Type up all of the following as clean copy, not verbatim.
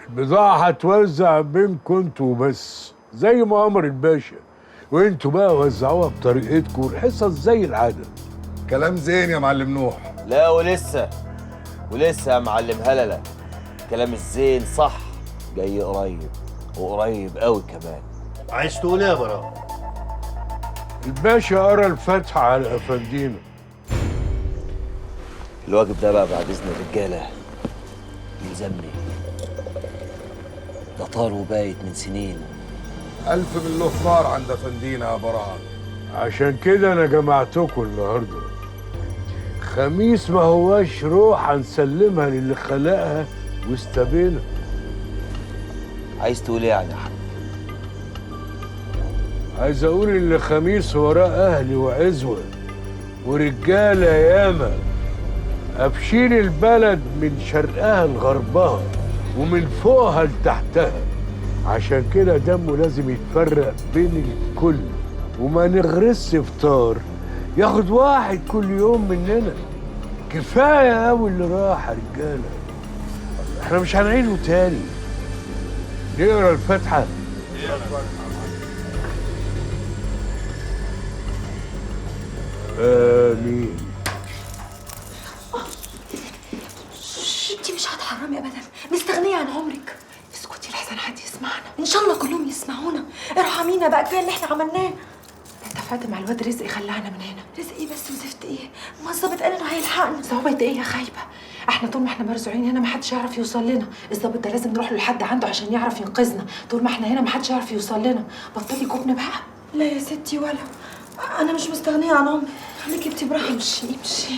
البضاعة هتوزع بينكم انتوا بس زي ما أمر الباشا، وانتوا بقى وزعوها بطريقتكم، الحصص زي العادة. كلام زين يا معلم نوح. لا ولسه يا معلم هلله، كلام الزين صح جاي قريب، وقريب قوي كمان. عايز تقول ايه يا براء؟ الباشا قرا الفاتحة على أفندينا. الواجب ده بقى بعد إذن الرجالة يلزمني، ده طار وبايت من سنين. ألف بالله نار عند أفندينا يا براء. عشان كده أنا جمعتكم النهاردة. خميس ما هواش روح هنسلمها للي خلقها واستبينا. عايز تقول ايه يعني يا حاج؟ عايز أقول إن خميس وراه أهلي وعزوة ورجالة ياما، أبشير البلد من شرقها لغربها ومن فوقها لتحتها. عشان كده دمه لازم يتفرق بين الكل، وما نغرس فطار ياخد واحد كل يوم مننا. كفاية أوي اللي راح يا رجالة، احنا مش هنعيده تاني. نقرا الفاتحة. آمين. انتي مش هتحرمي ابدا، مستغنيه عن عمرك. اسكتي لحسن حد يسمعنا، ان شاء الله كلهم يسمعونا. ارحمينا بقى، كفايه اللي احنا عملناه. اتفقت مع الواد رزق يخلعنا من هنا. رزق ايه بس وزفت ايه؟ ما الظابط قال انه هيلحقنا. ظابط ايه يا خايبه؟ احنا طول ما احنا مرزوعين هنا ما حدش يعرف يوصل لنا. الظابط ده لازم نروح له لحد عنده عشان يعرف ينقذنا. طول ما احنا هنا ما حدش يعرف يوصل لنا. بطلي جبن بقى. لا يا ستي، ولا انا مش مستغنيه عن عمري. خليكي انتي براحتك. امشي امشي.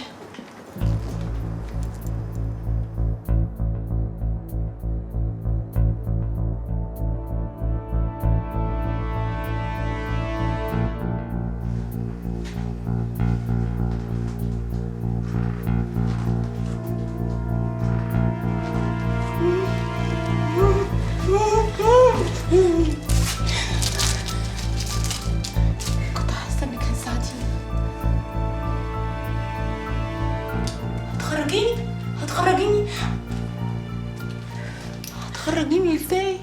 كنت حاسه انك هتساعديني. هتخرجيني ازاي؟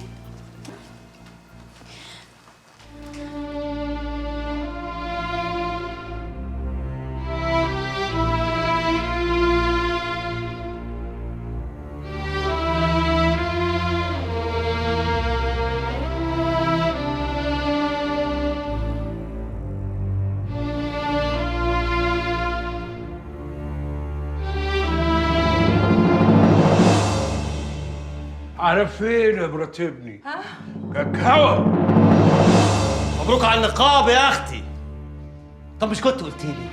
على فين يا مرات ابني؟ كاكاو. مبروك على النقاب يا اختي. طب مش كنت قلت لي؟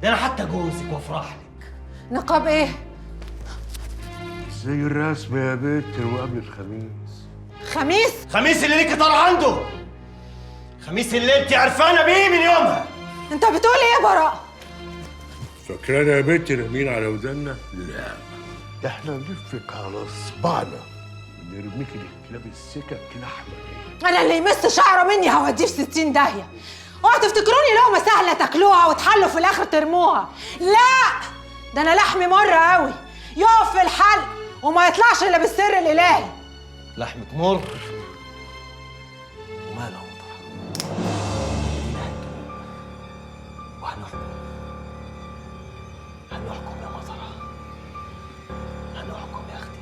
ده انا حتى جوزك وافرح لك. نقاب ايه؟ زي الرسم يا بنت وقبل الخميس. خميس اللي ليكي طار عنده، خميس اللي انت عرفانه بيه من يومها. انت بتقول ايه يا براء؟ فاكرانا يا بنت نايمين على ودنا؟ لا، ده احنا نلفك على صبعنا ونرميك لكلاب السكك لحمه. انا اللي يمس شعره مني هوديه في 60 داهيه. اوعوا تفتكروني لقمه سهله تاكلوها وتحلوا في الاخر ترموها. لا، ده انا لحمي مر قوي، يقف في الحلق وما يطلعش الا بالسر الالهي. لحمك مر وماله مطرح. وهنحكم يا مطرة، هنحكم يا اختي.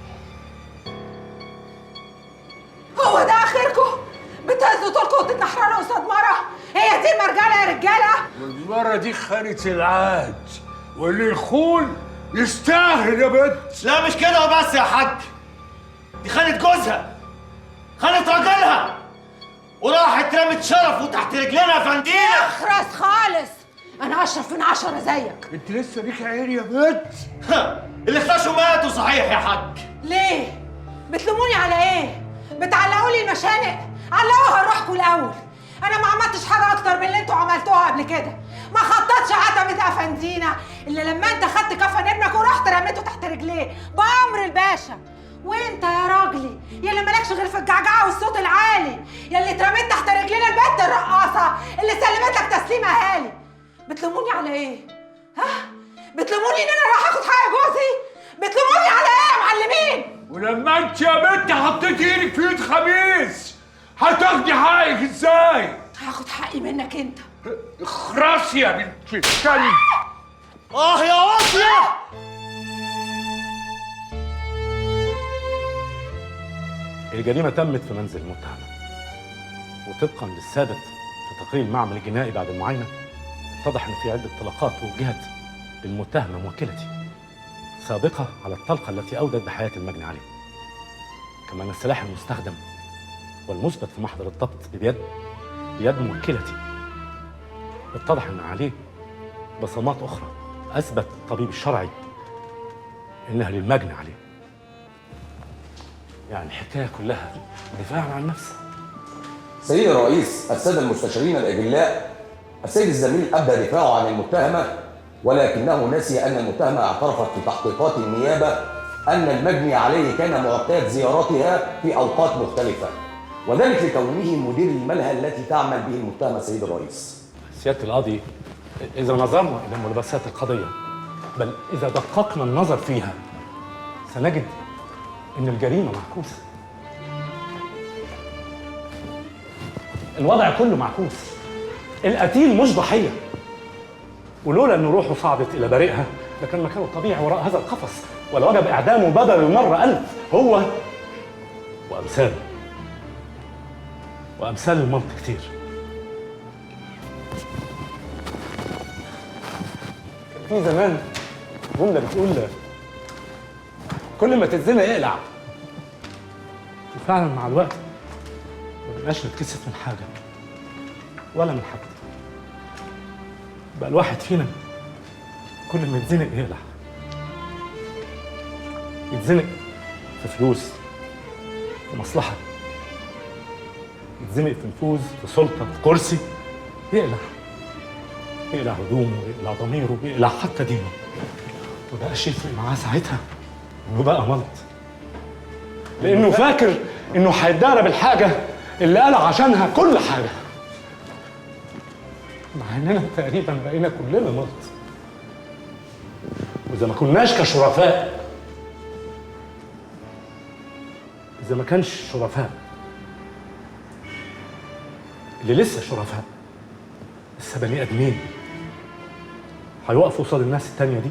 هو ده اخركم؟ بتهزوا طولكم وتتنحرروا قصاد مره؟ هي دي المرجله يا رجاله؟ والمره دي خانت العهد، واللي يخون يستاهل يا بنت. لا مش كده وبس يا حاج، دي خانت جوزها، خانت راجلها، وراحت رمت شرفه تحت رجلنا يا فندينا. اخرس خالص، انا اشرف من 10 زيك. انت لسه ليك عين يا بنت؟ اللي اختشوا ماتوا صحيح يا حاج. ليه؟ بتلوموني على ايه؟ بتعلقوا لي المشانق؟ علقوها لروحكم الاول. انا ما عملتش حاجه اكتر من اللي انتوا عملتوها قبل كده. ما خططش عتبة افندينا الا لما انت خدت كفن ابنك ورحت رميته تحت رجليه بامر الباشا. وانت يا راجلي يا اللي مالكش غير في الجعجعه والصوت العالي، يا اللي اترميت تحت رجلينا البت الرقاصه اللي سلمت لك تسليم اهالي. بتلوموني على ايه؟ ها؟ بتلوموني ان انا راح اخد حق جوزي؟ بتلوموني على ايه يا معلمين؟ ولما انت يا بنت حطيتي ايدك في ايد خميس هتاخدي حقك ازاي؟ هاخد حقي منك انت. اخرسي يا بنت الكلب. يا واطيه. الجريمة تمت في منزل المتهمة، وطبقا للثابت في تقرير المعمل الجنائي بعد المعاينة اتضح ان في عدة طلقات وجهت للمتهمة موكلتي سابقة على الطلقة التي أودت بحياة المجني عليه. كما أن السلاح المستخدم والمثبت في محضر الضبط بيد موكلتي اتضح ان عليه بصمات أخرى أثبت الطبيب الشرعي إنها للمجني عليه. يعني الحكاية كلها دفاع عن النفس. سيد الرئيس، السادة المستشارين الأجلاء، السيد الزميل أبدى دفاعه عن المتهمة، ولكنه نسي أن المتهمة اعترفت في تحقيقات النيابة أن المجني عليه كان معتاد زيارتها في أوقات مختلفة، وذلك لكونه مدير الملهى التي تعمل به المتهمة سيد الرئيس. سيادة القاضي، إذا نظرنا إلى ملابسات القضية، بل إذا دققنا النظر فيها، سنجد إن الجريمة معكوسة. الوضع كله معكوس. القتيل مش ضحية، ولولا إن روحه صعدت إلى بريئها لكان مكانه الطبيعي وراء هذا القفص، ولوجب إعدامه بدل المرة 1000 هو وأمثال المنطق كتير. في زمان جملة بتقول كل ما تتزنق اقلع. وفعلا مع الوقت ما بقناش نتكسف من حاجة ولا من حد. بقى الواحد فينا كل ما يتزنق يقلع. يتزنق في فلوس، في مصلحة، يتزنق في نفوذ، في سلطة، في كرسي، يقلع هدومه، يقلع ضميره، يقلع حتى دينه. وبقاش يفرق معاه ساعتها انه بقى ملط، لانه فاكر انه هيتدارى بالحاجه اللي قلع عشانها كل حاجه، مع اننا تقريبا بقينا كلنا ملط. واذا ما كناش كشرفاء، اذا ما كانش شرفاء اللي لسه شرفاء، لسه بني ادمين، هيوقفوا قصاد الناس التانية دي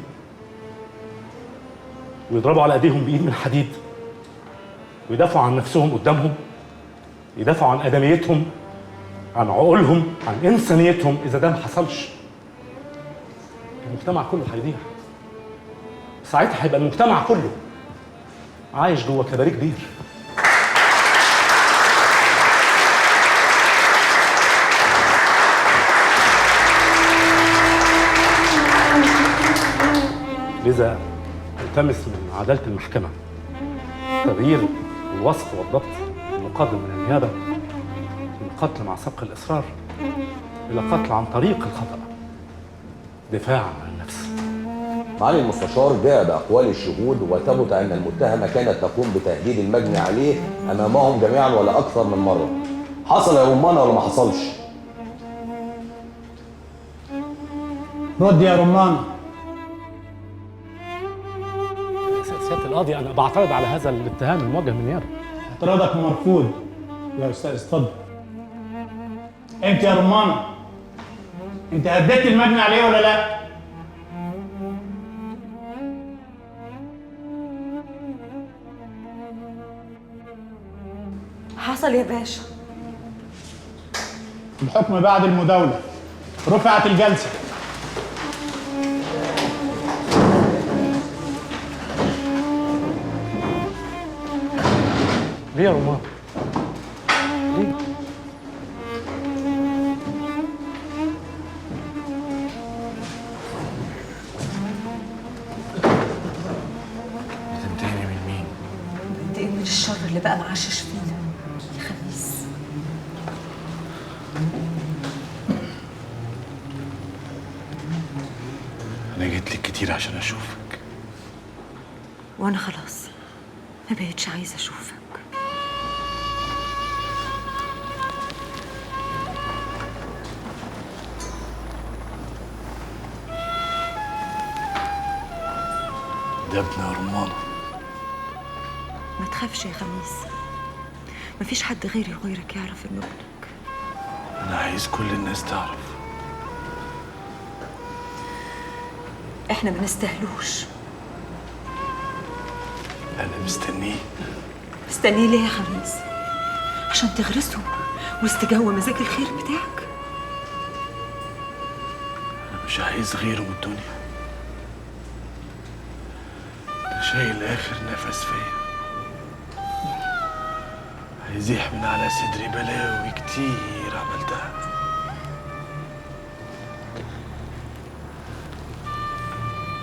ويضربوا على ايديهم بايد من حديد، ويدافعوا عن نفسهم قدامهم، يدافعوا عن ادميتهم، عن عقولهم، عن انسانيتهم. اذا ده ما حصلش المجتمع كله هيضيع. ساعتها هيبقى المجتمع كله عايش جوه كباريه كبير. لذا التمس من عدالة المحكمة تغيير الوصف والضبط المقدم من النيابة من قتل مع سبق الإصرار إلى قتل عن طريق الخطأ دفاعا عن النفس. معالي المستشار جاء بأقوال الشهود وثبت أن المتهمة كانت تقوم بتهديد المجني عليه أمامهم جميعا ولا أكثر من مرة. حصل يا رمانة ولا ما حصلش؟ رد يا رمانة. سيادة القاضي، أنا بعترض على هذا الاتهام الموجه من النيابة. اعتراضك مرفوض يا أستاذ. اتفضل. أنت يا رمانة، أنت هددت المجني عليه ولا لا؟ حصل يا باشا. الحكم بعد المداولة. رفعت الجلسة. ليه يا رمان؟ ليه؟ بتنتقمي من مين؟ بنتقم من الشر اللي بقى معشش فينا يا خميس. أنا جيت لك كتير عشان أشوفك. وانا خلاص ما بقتش عايزه اشوفك. ده ابن رمانة. تخافش يا خميس، مفيش حد غيري وغيرك يعرف انه ابنك. انا عايز كل الناس تعرف. احنا ما نستاهلوش. انا مستنيه. مستنيه ليه يا خميس؟ عشان تغرسه واستجوى مزاج الخير بتاعك. انا مش عايز غيره من الدنيا. ده شايل اخر نفس فيا. هيزيح من على صدري بلاوي كتير عملتها.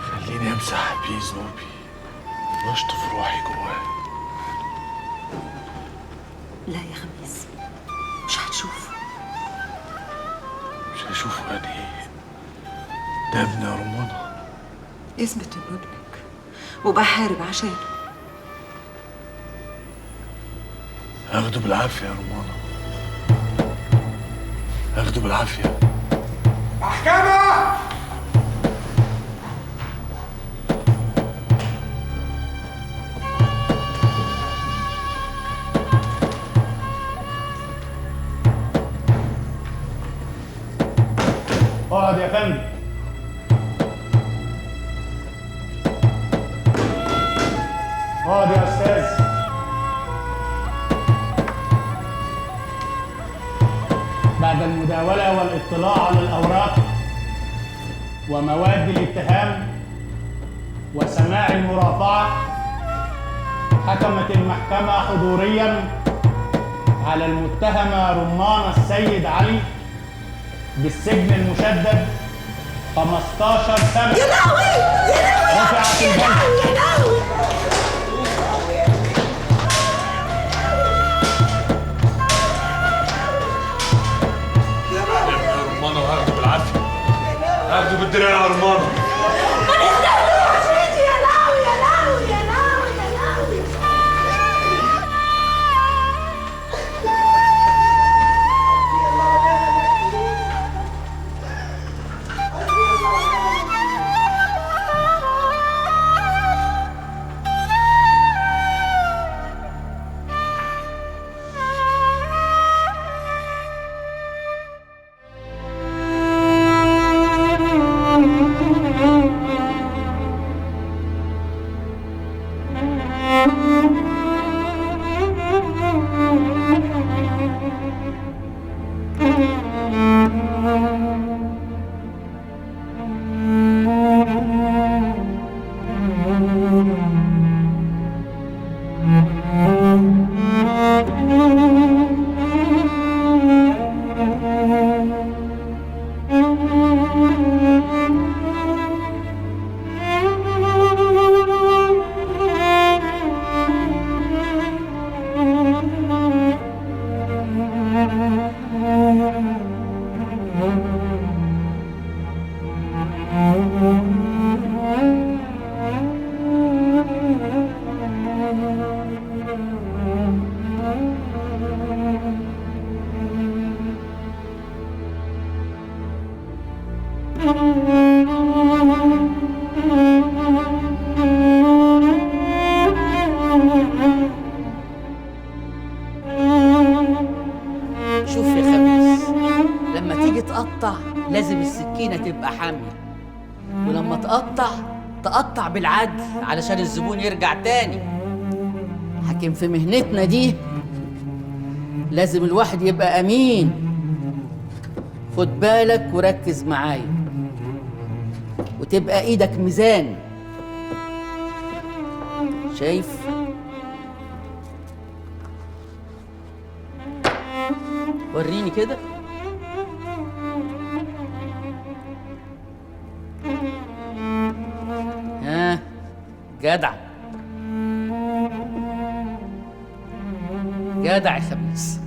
خليني امسح بيه ذنوبي واشطف روحي جواه. لا يا خميس، مش هتشوفه. مش هشوفه يعني ايه؟ ده ابن يا رمانة. اثبت انه ابنك وبحارب عشانه. هاخده بالعافية يا رمانة، هاخده بالعافية. محكمة! اقعد يا فندم. اقعد يا استاذ. بعد المداولة والاطلاع على الأوراق ومواد الاتهام وسماع المرافعة، حكمت المحكمة حضورياً على المتهمة رمان السيد علي بالسجن المشدد 15 سنة. يا لهوي يا لهوي رفعت الجلسة. يا لهوي يا رمانة وهاخده بالعافية. هاخده بالدراع يا رمانة. ما نستاهلوش يا لهوي يا لهوي يا لهوي يا لهوي. شوف يا خميس، لما تيجي تقطع لازم السكينة تبقى حامية، ولما تقطع بالعدل علشان الزبون يرجع تاني. حكم في مهنتنا دي لازم الواحد يبقى أمين. خد بالك وركز معايا وتبقى ايدك ميزان. شايف؟ وريني كده. ها جدع جدع يا خميس.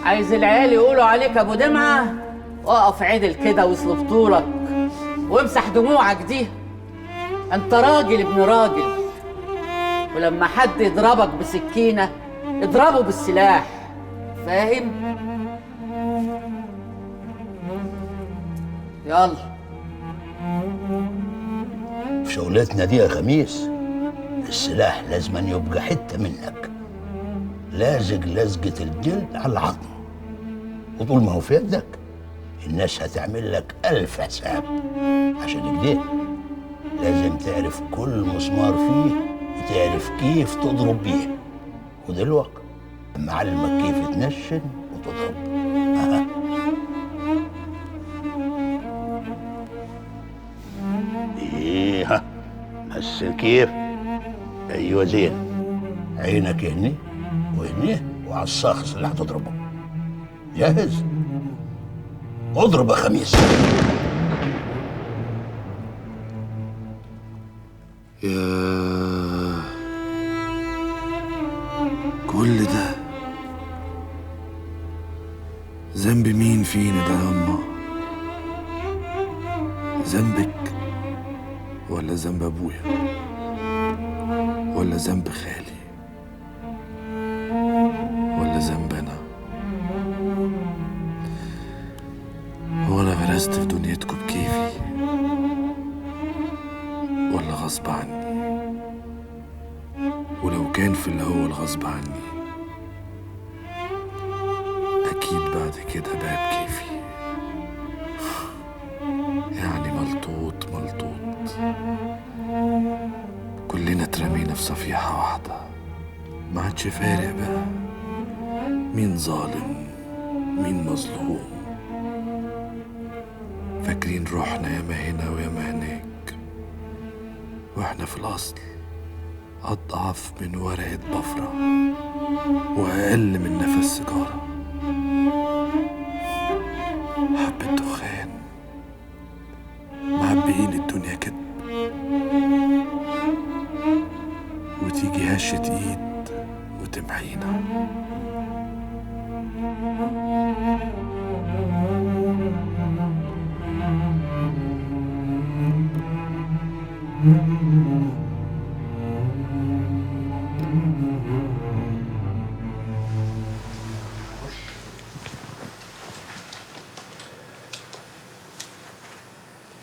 عايز العيال يقولوا عليك ابو دمعه؟ اقف عدل كده واصلب طولك وامسح دموعك دي. انت راجل ابن راجل، ولما حد يضربك بسكينه اضربه بالسلاح، فاهم؟ يلا. في شغلتنا دي يا خميس السلاح لازم أن يبقى حتة منك، لازق لزقة الجلد على العظم، وطول ما هو في يدك الناس هتعمل لك 1000 حساب. عشان كده لازم تعرف كل مسمار فيه وتعرف كيف تضرب بيه، ودلوقتي معلمك كيف تنشن وتضرب. أها. ايه ها، بس كيف؟ ايوه زين، عينك هني وهني وعلى الشخص اللي هتضربه. جاهز؟ اضرب يا خميس. يا كل ده ذنب مين فينا ده يا أما؟ ذنبك ولا ذنب أبويا ولا ذنب خالي ولا ذنب أنا؟ هو أنا غرست في دنيتكم بكيفي ولا غصب عني؟ ولو كان في اللي هو الغصب عني أكيد بعد كده بقى بكيفي. يعني ملطوط كلنا اترمينا في صفيحة واحدة، ما عادش فارق بقى مين ظالم مين مظلوم. فاكرين روحنا ياما هنا وياما هناك، واحنا في الأصل أضعف من ورقة بفرة وأقل من نفس سيجارة. حبة دخان معبيين الدنيا كده، وتيجي هشة ايد وتمحينا.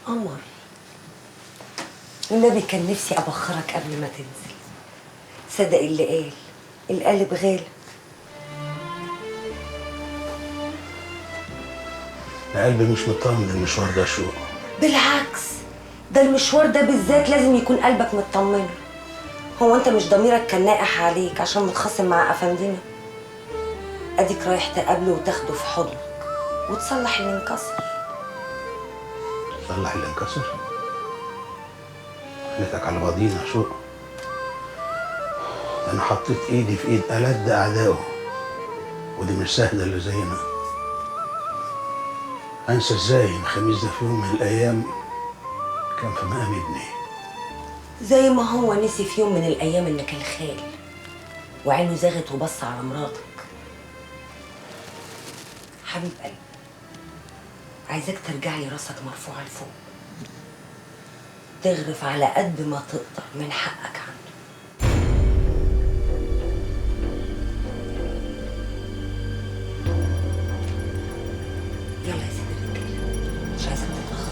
قمر، النبي كان نفسي أبخرك قبل ما تنزل. صدق اللي قال القالب غالب. أنا قلبي مش مطمن المشوار ده شو. بالعكس، ده المشوار ده بالذات لازم يكون قلبك مطمن. هو انت مش ضميرك كان ناقح عليك عشان متخاصم مع أفندنا؟ اديك رايح تقابله وتاخده في حضنك وتصلح اللي انكسر. تصلح اللي انكسر؟ خليتك على بعضينا شو؟ انا حطيت ايدي في ايد ألد اعدائه، ودي مش سهله اللي زينا. انسى ازاي ان خميس ده في يوم من الايام كان في مقام ابني، زي ما هو نسي في يوم من الايام انك الخال وعينه زاغت وبص على مراتك. حبيب قلبي، عايزاك ترجع لي راسك مرفوعه لفوق، تغرف على قد ما تقدر من حقك عنه. يلا يا سيدي الرجاله، مش عايزك تتاخر.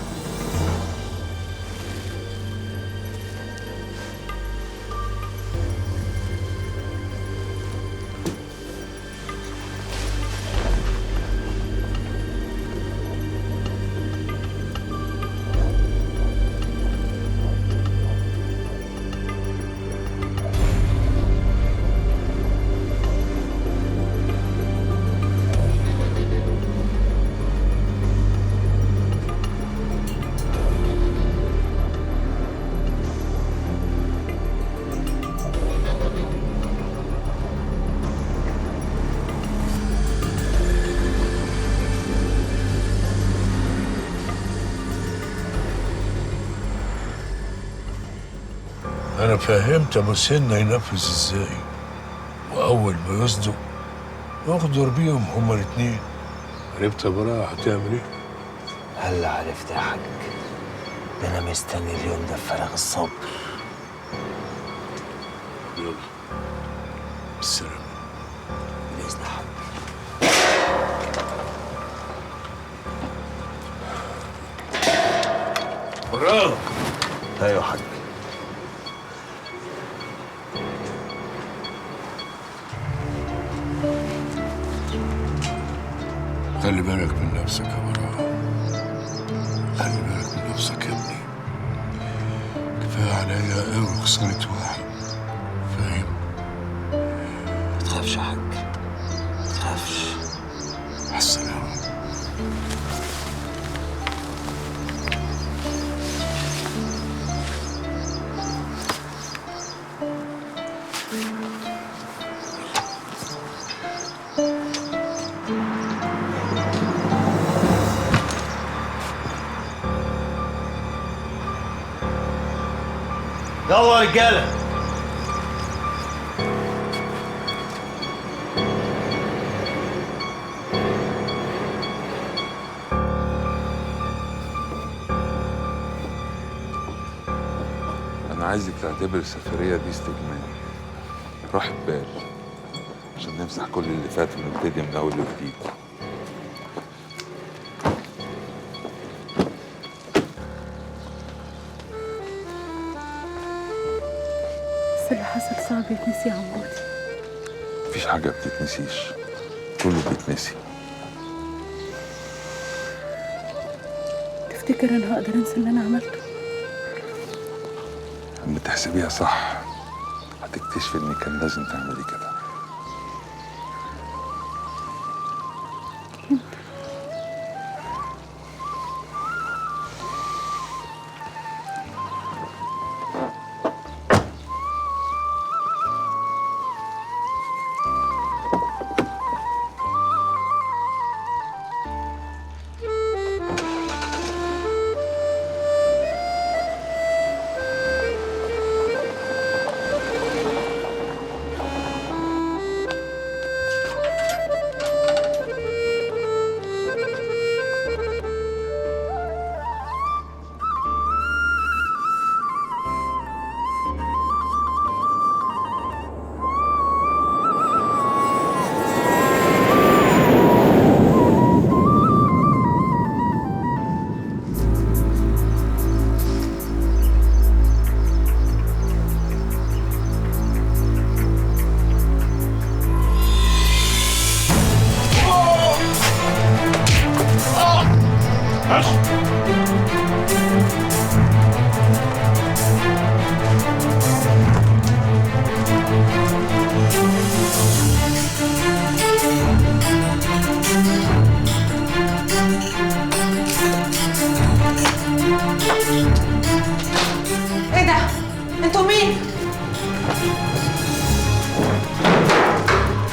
أنا فهمت أبو سنة ينفذ إزاي، وأول ما يصدق يغدر بيهم هما الاتنين. عرفت يا براءة هتعمل إيه؟ هلا عرفت يا حاج، ده أنا مستني اليوم ده بفارغ الصبر. يلا بالسلامة. بإذن حاج. براءة. أيوة يا حاج. خلي بالك من نفسك يا براء، خلي بالك من نفسك يا ابني. كفايه عليا قوي خسارة واحد، فاهم؟ متخافش يا حاج، متخافش. مع السلامة. يلا يا رجاله. أنا عايزك تعتبر السفرية دي استجمام، راحة بال، عشان نمسح كل اللي فات ونبتدي من أول وجديد. بس اللي حصل صعب يتنسي يا عمودي. مفيش حاجة بتتنسيش، كله بيتنسي. تفتكر انا هقدر انسى اللي انا عملته؟ لما تحسبيها صح هتكتشفي إن كان لازم تعملي كده. ايه ده؟ انتوا مين؟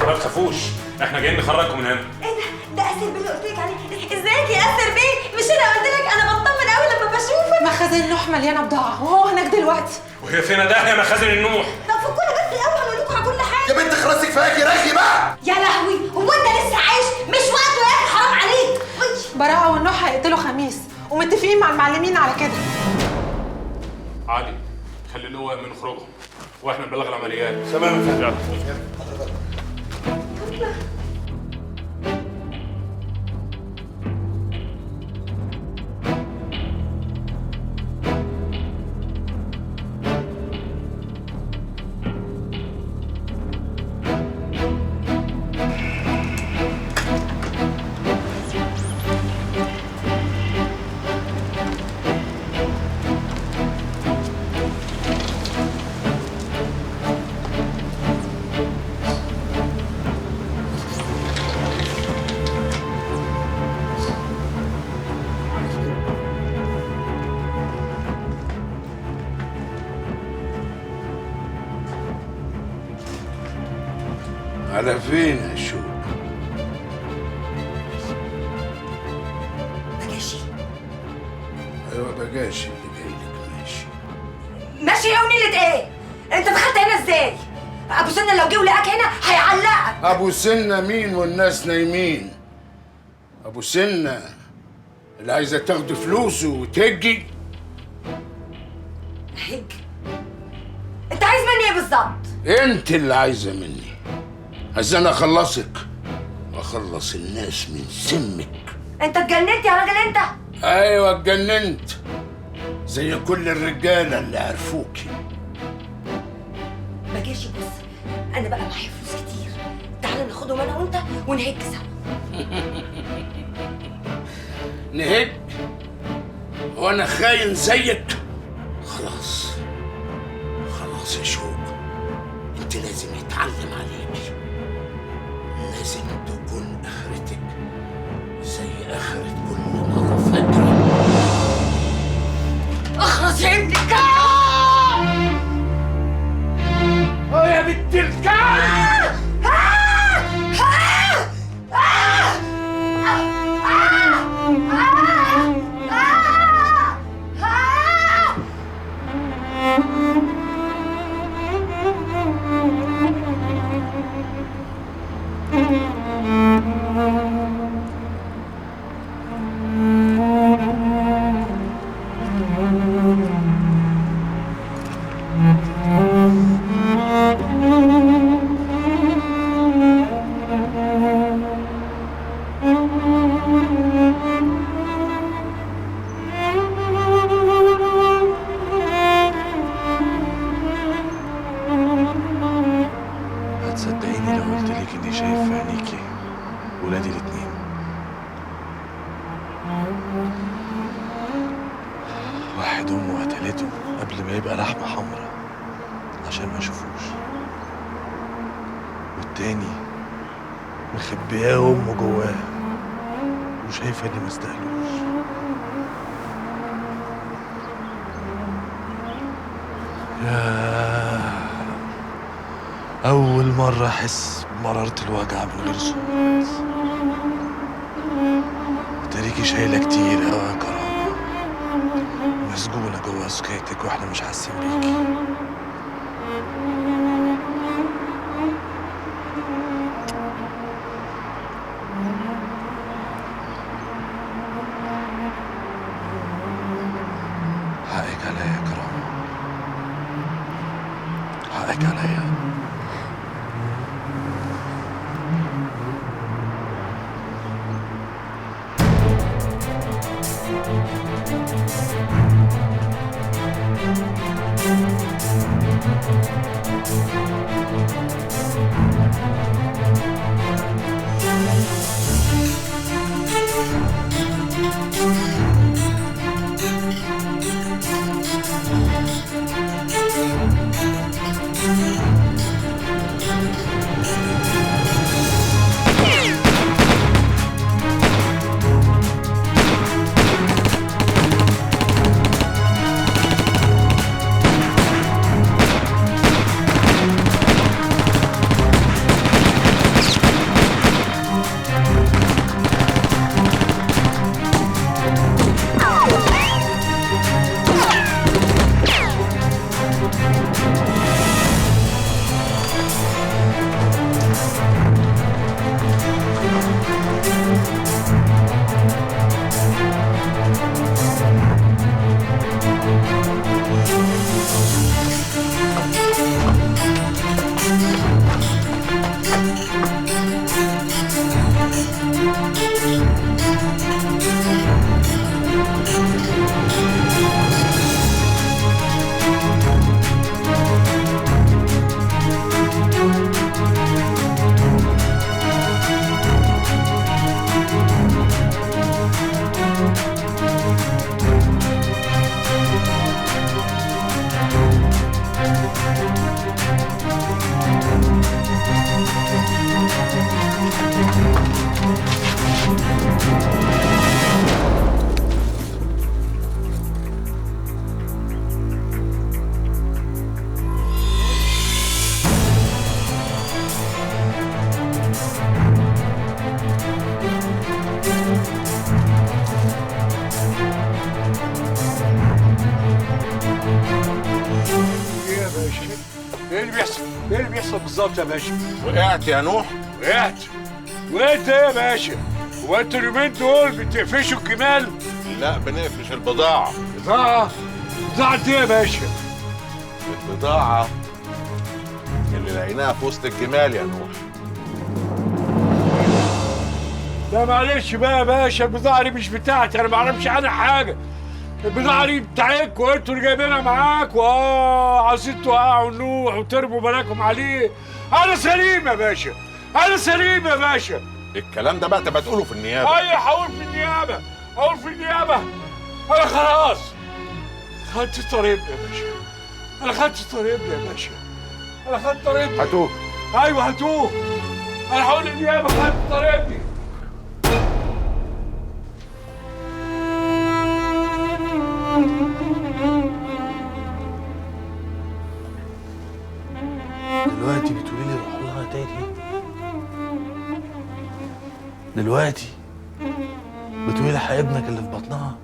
ما تخافوش، احنا جايين نخرجكم من هنا. ايه ده اسر بيه اللي قلت لك عليه. ازيك يا اسر بيه؟ مش انا قلت لك انا بطمن قوي لما بشوفك. مخازن النوح مليانه بضاعه وهو هناك دلوقتي. وهي فين ده يا مخازن النوح؟ طب فكونا بس الاول هقول لكم على كل حاجه. يا بنت خلاص كفايه رغي بقى. يا لهوي هو انت لسه عايش؟ مش وقته يا اخي، حرام عليك. براءه والنوح هيقتلوا خميس ومتفقين مع المعلمين على كده. عادي، خلي اللواء من خروجهم واحنا نبلغ العمليات. تمام يا فندم. على فين يا شوق؟ بجاشي. ايوه بجاشي اللي جاي لك ماشي. ماشي يا ونيلة ايه؟ انت دخلت هنا ازاي؟ ابو سنة لو جه ولقاك هنا هيعلقك. ابو سنة مين والناس نايمين؟ ابو سنة اللي عايزة تاخد فلوسه وتهجي. هج؟ انت عايز مني ايه بالظبط؟ انت اللي عايزة مني. عايز انا اخلصك واخلص الناس من سمك. انت اتجننت يا راجل انت؟ ايوه اتجننت زي كل الرجالة اللي عرفوكي. بجاشي بص، انا بقى معايا فلوس كتير، تعال تعالى ناخدهم انا وانت ونهج سوا. نهج؟ وانا خاين زيك؟ خلاص خلاص يا شوق، انت لازم يتعلم عليك، لازم تكون اخرتك زي اخرة كل مرة فجرة. اخرس يا ابن الكلب! يا بنت الكلب! هتصدقيني لو قلت لك اني شايف في عينيكي ولادي الاتنين. واحد امه قتلته قبل ما يبقى لحمه حمرا عشان ما اشوفوش، والتاني مخبياه امه جواه وشايفه اني مستاهلوش. ياه، أول مرة أحس بمرارة الوجع من غير صوت. تاريكي شايلة كتير أوي يا كرامة، مسجونة جوا سكيتك وإحنا مش حاسين بيكي. حقك عليا يا كرامة، حقك عليا. ايه اللي بيحصل بالظبط يا باشا؟ وقعت يا نوح؟ وقعت؟ وقعت ايه يا باشا؟ هو انتوا اليومين دول بتقفشوا الجمال؟ لا، بنقفش البضاعة. بضاعة؟ بضاعة ايه يا باشا؟ البضاعة اللي لقيناها في وسط الجمال يا نوح. لا معلش بقى يا باشا، البضاعة دي مش بتاعتي، أنا ما أعرفش عنها حاجة. البضاعة دي بتاعتكوا، أنتوا اللي جايبينها معاكوا، عايزين توقعوا نوح وترموا بالكم عليه. أنا سليم يا باشا، انا سليم يا باشا. الكلام ده بقى تبقى تقوله في النيابه. ايوه هقول في النيابه، هقول في النيابه. انا خلاص خدت طريقنا يا باشا، انا خدت طريقنا يا باشا، انا خدت طريقنا. هتوه. ايوه هتوه، انا هقول النيابه خدت طريقتي. دلوقتي بتقولي لي روح لها تاني؟ دلوقتي بتقولي لي ابنك اللي في بطنها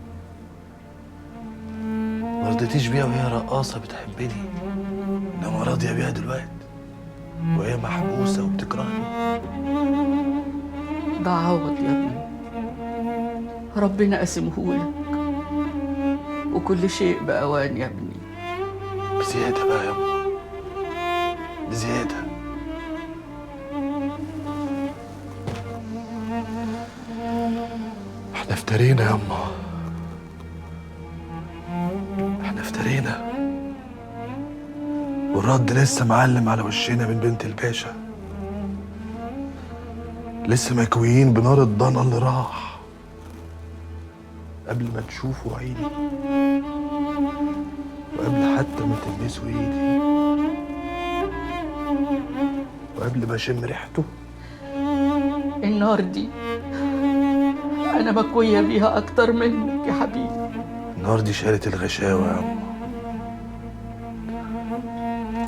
ما رضيتيش بيها وهي رقاصه بتحبني، انما راضيه بيها دلوقتي وهي محبوسه وبتكرهني؟ ده عوض يا ابني، ربنا قسمهولك، وكل شيء بأوان يا ابني. بزياده بقى يا أما، بزياده. احنا افترينا يا أما، احنا افترينا، والرد لسه معلم على وشنا من بنت الباشا، لسه مكويين بنار الضنا اللي راح قبل ما تشوفوا عيني، وقبل حتى ما تلمسوا ايدي، وقبل ما اشم ريحته. النار دي أنا مكوية بيها أكتر منك يا حبيبي. النار دي شالت الغشاوة يا أما،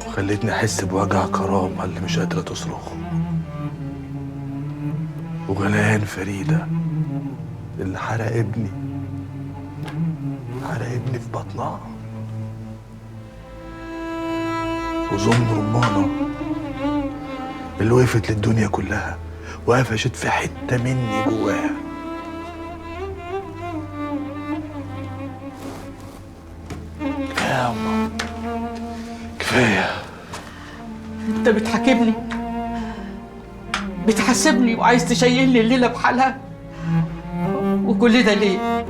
وخلتني أحس بوجع كرامة اللي مش قادرة تصرخه، وغليان فريدة اللي حرق ابني، حرق ابني في بطنها، وظن رمانة اللي وقفت للدنيا كلها وقفشت في حتة مني جواها. كفاية يا أما، كفاية. أنت بتحاكمني، بتحاسبني وعايز تشيلني الليلة بحالها، وكل ده ليه؟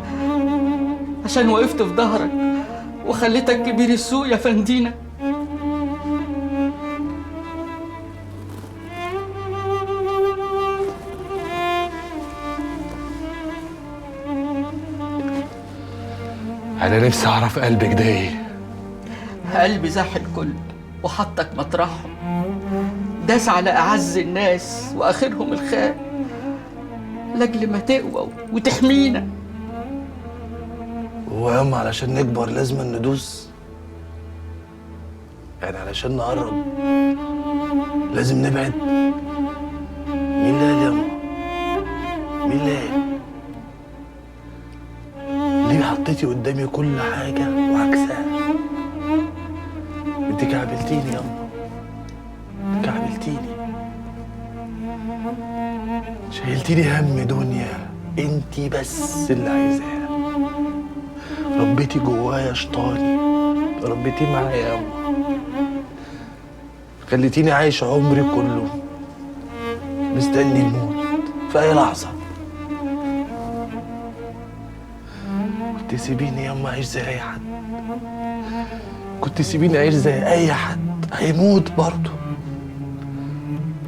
عشان وقفت في ظهرك وخليتك كبير السوق يا فندينا. أنا نفسي أعرف قلبك ده إيه؟ قلبي زاح الكل وحطك مطرحهم، داس على أعز الناس وآخرهم الخال، لأجل ما تقوى وتحمينا. هو يا أما علشان نكبر لازم ندوس؟ يعني علشان نقرب لازم نبعد؟ مين اللي قال يا أما؟ مين اللي قال؟ ليه حطيتي قدامي كل حاجة وعكسها؟ انت كعبلتيني يا أما، كعبلتيني، شايلتيني هم دنيا انتي بس اللي عايزاها، ربيتي جوايا شيطاني، ربيتيه معايا يا أما، خليتيني عايش عمري كله مستني الموت في أي لحظة. كنت سيبيني يا أما أعيش زي أي حد، كنت سيبيني أعيش زي أي حد، هيموت برضه،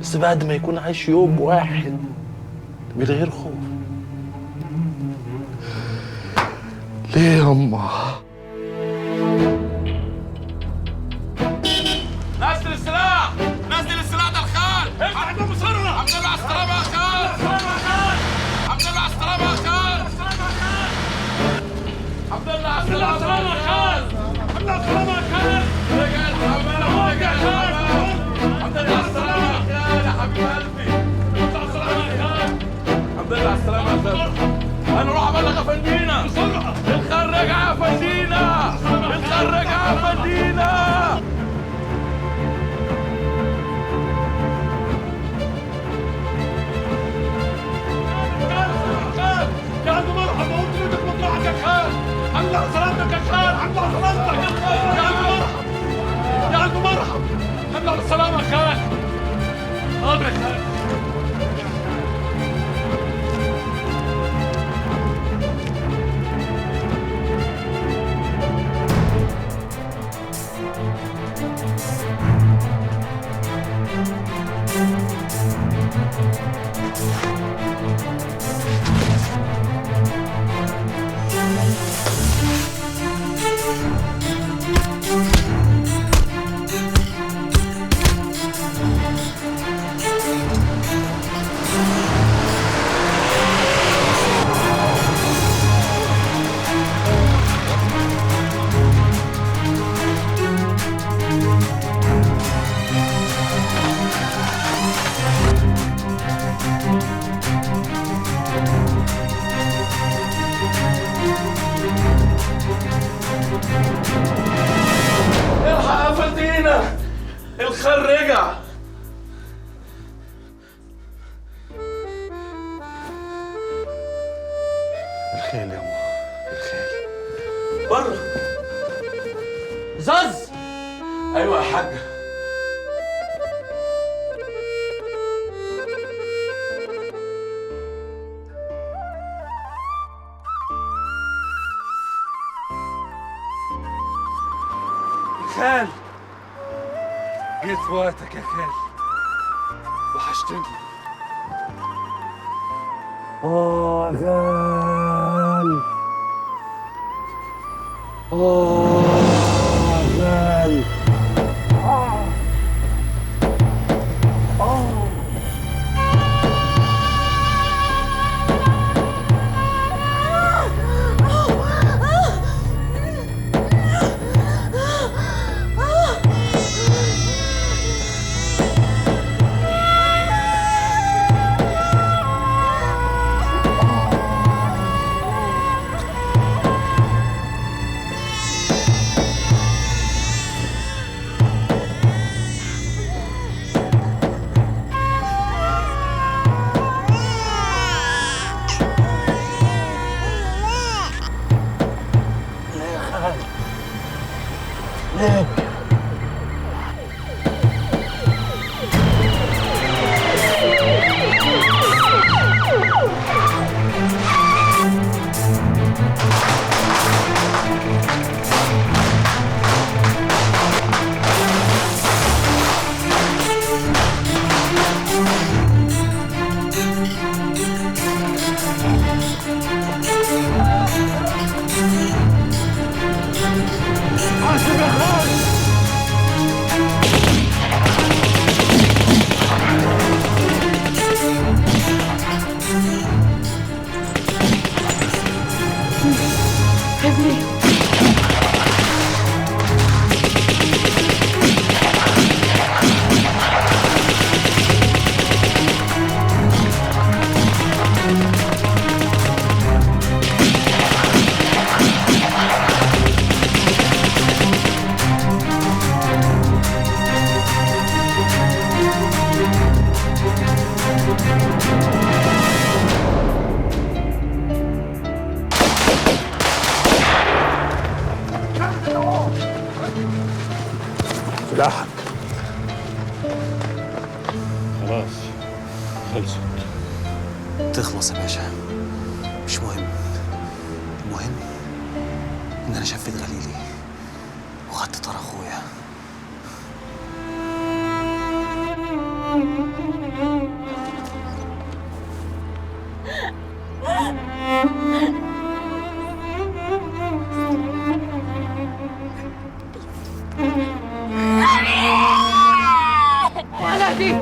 بس بعد ما يكون عايش يوم واحد من غير خوف. ليه يا أما؟ نزل السلاح، نزل السلاح ده الخال. افتح الباب بسرعه. الحمد لله على السلامه يا خال. الحمد لله على السلامه يا خال. الحمد لله على السلامه يا خال. الحمد لله على السلامه يا خال. رجع الحمامه، رجع الحمامه. الحمد لله على السلامه يا خال يا حبيب قلبي. الحمد لله على السلامه يا خال. الحمد لله على السلامه يا خال. انا اروح ابلغ افندينا بسرعه. الخال رجع يا افندينا. الخال رجع. الخيل يا أمه، الخيل بره. زوز. أيوة يا حاجة. خال، جيت في وقتك يا خال، وحشتني. يا خال. يا خال. سلاحك. خلاص خلصت. تخلص يا باشا، مش مهم. المهم ان انا شفيت غليلي وخدت طار اخويا. ولدي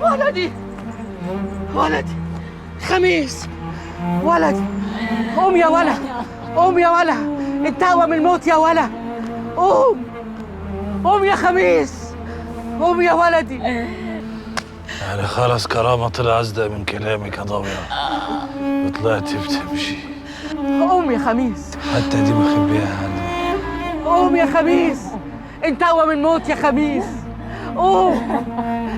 ولدي ولدي خميس، ولدي قوم يا ولد، قوم يا ولد، انتهى من الموت يا ولد، قوم قوم يا خميس، قوم يا ولدي. يعني خلاص كرامة طلع أصدق من كلامك يا ضوية وطلعت بتمشي. قوم يا خميس، حتى دي مخبيها عني. قوم يا خميس، انت اقوى من الموت يا خميس، قوم.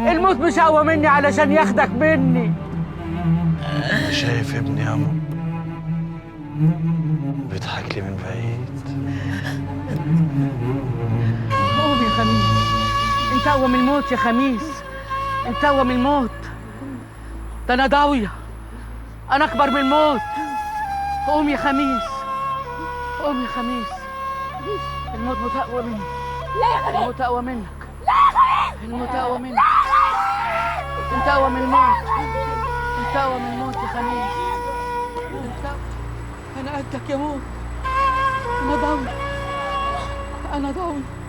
الموت مش اقوى مني علشان ياخدك مني. أنا شايف ابني يا عمو بيضحك لي من بعيد. قوم يا خميس، انت اقوى من الموت يا خميس، انت اقوى من الموت. ده انا ضاوية، انا اكبر من الموت. قوم يا خميس، قوم يا خميس، الموت متقوى مني. لا يا خميس، الموت اقوى منك. لا يا خميس، الموت اقوى منك. انت اقوى من الموت، انت اقوى من الموت يا خميس. انا قدك يا موت، انا ضاوية، انا ضاوية.